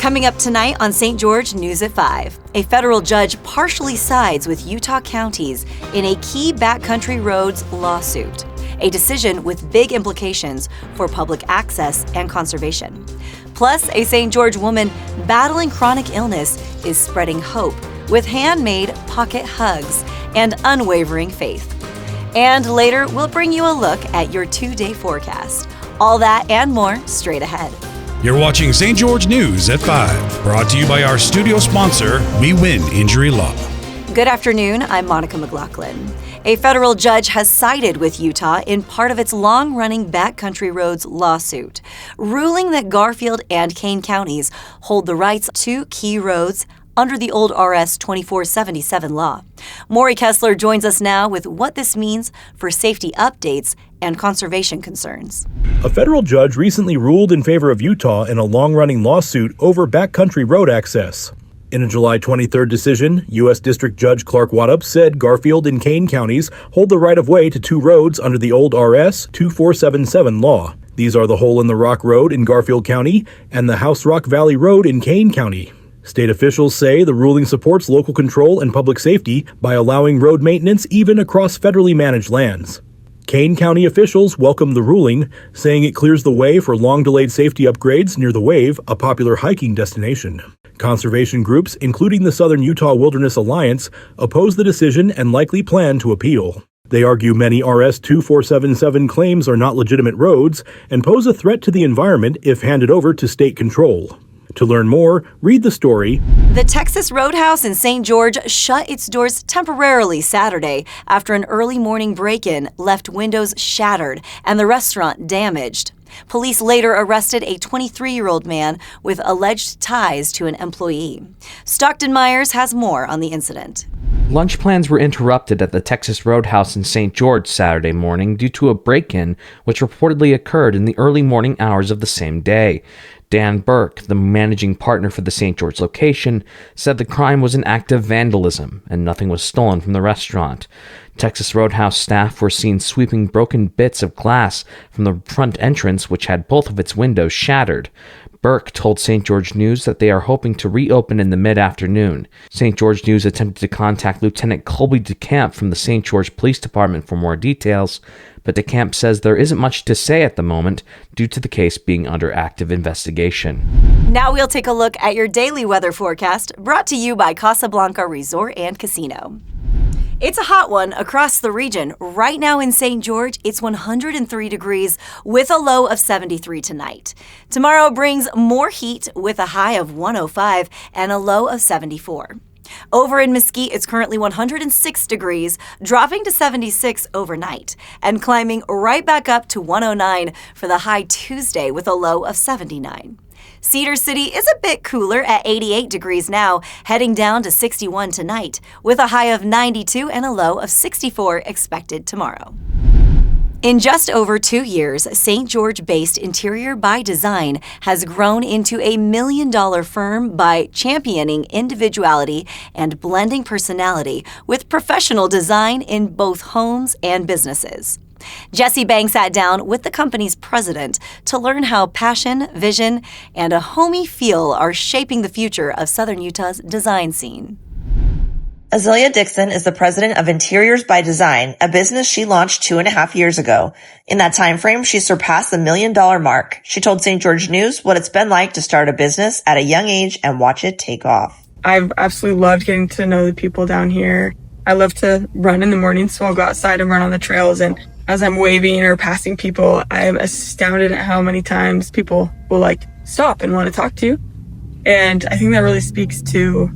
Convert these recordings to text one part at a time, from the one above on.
Coming up tonight on St. George News at 5, a federal judge partially sides with Utah counties in a key backcountry roads lawsuit, a decision with big implications for public access and conservation. Plus, a St. George woman battling chronic illness is spreading hope with handmade pocket hugs and unwavering faith. And later, we'll bring you a look at your 2-day forecast. All that and more straight ahead. You're watching St. George News at 5, brought to you by our studio sponsor, We Win Injury Law. Good afternoon, I'm Monica McLaughlin. A federal judge has sided with Utah in part of its long-running Backcountry Roads lawsuit, ruling that Garfield and Kane counties hold the rights to key roads under the old RS 2477 law. Maury Kessler joins us now with what this means for safety updates and conservation concerns. A federal judge recently ruled in favor of Utah in a long-running lawsuit over backcountry road access. In a July 23rd decision, U.S. District Judge Clark Waddup said Garfield and Kane counties hold the right-of-way to 2 roads under the old RS 2477 law. These are the Hole in the Rock Road in Garfield County and the House Rock Valley Road in Kane County. State officials say the ruling supports local control and public safety by allowing road maintenance even across federally managed lands. Kane County officials welcomed the ruling, saying it clears the way for long-delayed safety upgrades near the Wave, a popular hiking destination. Conservation groups, including the Southern Utah Wilderness Alliance, oppose the decision and likely plan to appeal. They argue many RS 2477 claims are not legitimate roads and pose a threat to the environment if handed over to state control. To learn more, read the story. The Texas Roadhouse in St. George shut its doors temporarily Saturday after an early morning break-in left windows shattered and the restaurant damaged. Police later arrested a 23-year-old man with alleged ties to an employee. Stockton Myers has more on the incident. Lunch plans were interrupted at the Texas Roadhouse in St. George Saturday morning due to a break-in which reportedly occurred in the early morning hours of the same day. Dan Burke, the managing partner for the St. George location, said the crime was an act of vandalism and nothing was stolen from the restaurant. Texas Roadhouse staff were seen sweeping broken bits of glass from the front entrance, which had both of its windows shattered. Burke told St. George News that they are hoping to reopen in the mid-afternoon. St. George News attempted to contact Lieutenant Colby DeCamp from the St. George Police Department for more details, but DeCamp says there isn't much to say at the moment due to the case being under active investigation. Now we'll take a look at your daily weather forecast, brought to you by Casablanca Resort and Casino. It's a hot one across the region. Right now in St. George, it's 103 degrees with a low of 73 tonight. Tomorrow brings more heat with a high of 105 and a low of 74. Over in Mesquite, it's currently 106 degrees, dropping to 76 overnight, and climbing right back up to 109 for the high Tuesday with a low of 79. Cedar City is a bit cooler at 88 degrees now, heading down to 61 tonight, with a high of 92 and a low of 64 expected tomorrow. In just over 2 years, St. George-based Interior by Design has grown into a $1 million firm by championing individuality and blending personality with professional design in both homes and businesses. Jesse Bang sat down with the company's president to learn how passion, vision, and a homey feel are shaping the future of Southern Utah's design scene. Azealia Dixon is the president of Interiors by Design, a business she launched 2.5 years ago. In that time frame, she surpassed the $1 million mark. She told St. George News what it's been like to start a business at a young age and watch it take off. I've absolutely loved getting to know the people down here. I love to run in the morning, so I'll go outside and run on the trails. And as I'm waving or passing people, I'm astounded at how many times people will stop and want to talk to you. And I think that really speaks to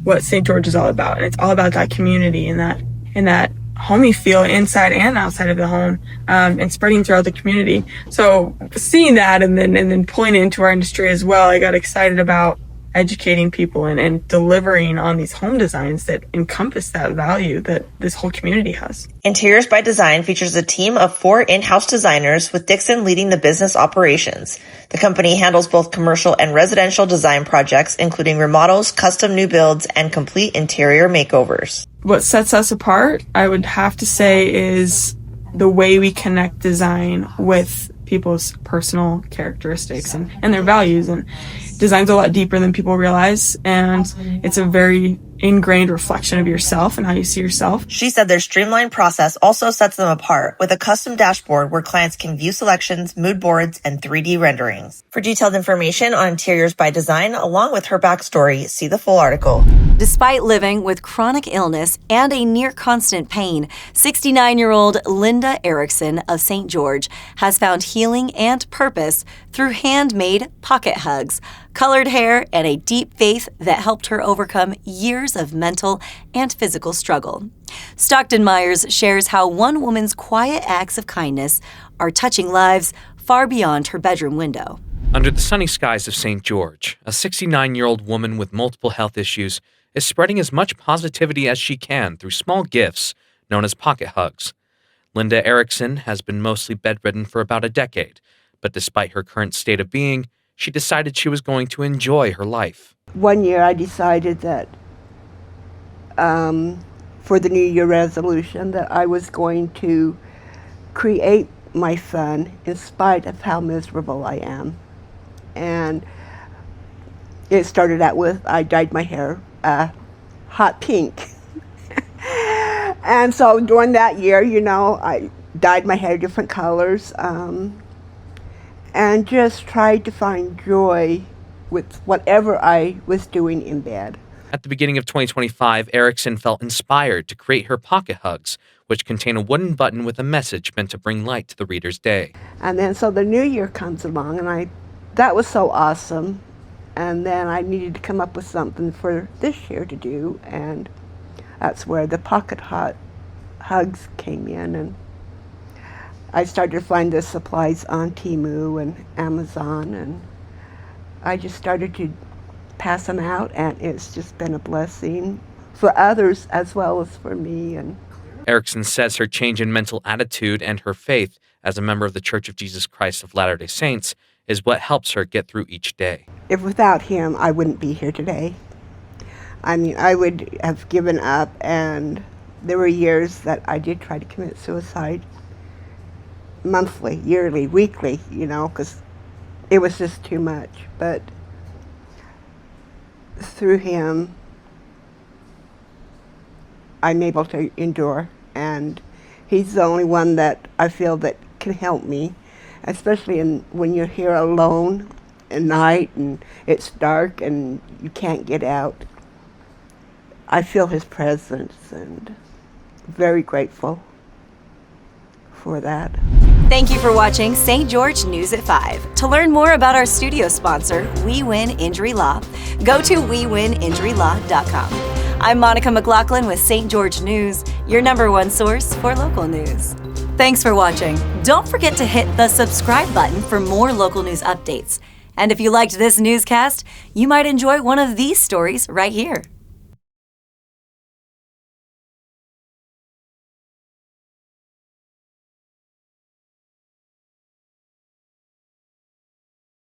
what St. George is all about. And it's all about that community and that homey feel inside and outside of the home, and spreading throughout the community. So seeing that and then pulling it into our industry as well, I got excited about educating people and delivering on these home designs that encompass that value that this whole community has. Interiors by Design features a team of 4 in-house designers, with Dixon leading the business operations. The company handles both commercial and residential design projects, including remodels, custom new builds, and complete interior makeovers. What sets us apart, I would have to say, is the way we connect design with people's personal characteristics and their values. And design's a lot deeper than people realize, and it's a very ingrained reflection of yourself and how you see yourself. She said their streamlined process also sets them apart with a custom dashboard where clients can view selections, mood boards, and 3D renderings. For detailed information on Interiors by Design, along with her backstory, see the full article. Despite living with chronic illness and a near constant pain, 69-year-old Linda Erickson of St. George has found healing and purpose through handmade pocket hugs, colored hair, and a deep faith that helped her overcome years of mental and physical struggle. Stockton Myers shares how one woman's quiet acts of kindness are touching lives far beyond her bedroom window. Under the sunny skies of St. George, a 69-year-old woman with multiple health issues is spreading as much positivity as she can through small gifts known as pocket hugs. Linda Erickson has been mostly bedridden for about a decade, but despite her current state of being, she decided she was going to enjoy her life. One year I decided that for the New Year resolution that I was going to create my fun in spite of how miserable I am. And it started out with I dyed my hair hot pink. And so during that year, I dyed my hair different colors and just tried to find joy with whatever I was doing in bed. At the beginning of 2025, Erickson felt inspired to create her pocket hugs, which contain a wooden button with a message meant to bring light to the reader's day. And then so the new year comes along, and that was so awesome. And then I needed to come up with something for this year to do, and that's where the pocket hugs came in. And I started to find the supplies on Temu and Amazon, and I just started to pass them out, and it's just been a blessing for others as well as for me. And Erickson says her change in mental attitude and her faith as a member of the Church of Jesus Christ of Latter-day Saints is what helps her get through each day. If without him, I wouldn't be here today. I mean, I would have given up, and there were years that I did try to commit suicide. Monthly, yearly, weekly, because it was just too much. But through him, I'm able to endure, and he's the only one that I feel that can help me, especially when you're here alone at night and it's dark and you can't get out. I feel his presence, and very grateful for that. Thank you for watching St. George News at 5. To learn more about our studio sponsor, We Win Injury Law, go to wewininjurylaw.com. I'm Monica McLaughlin with St. George News, your #1 source for local news. Thanks for watching. Don't forget to hit the subscribe button for more local news updates. And if you liked this newscast, you might enjoy one of these stories right here.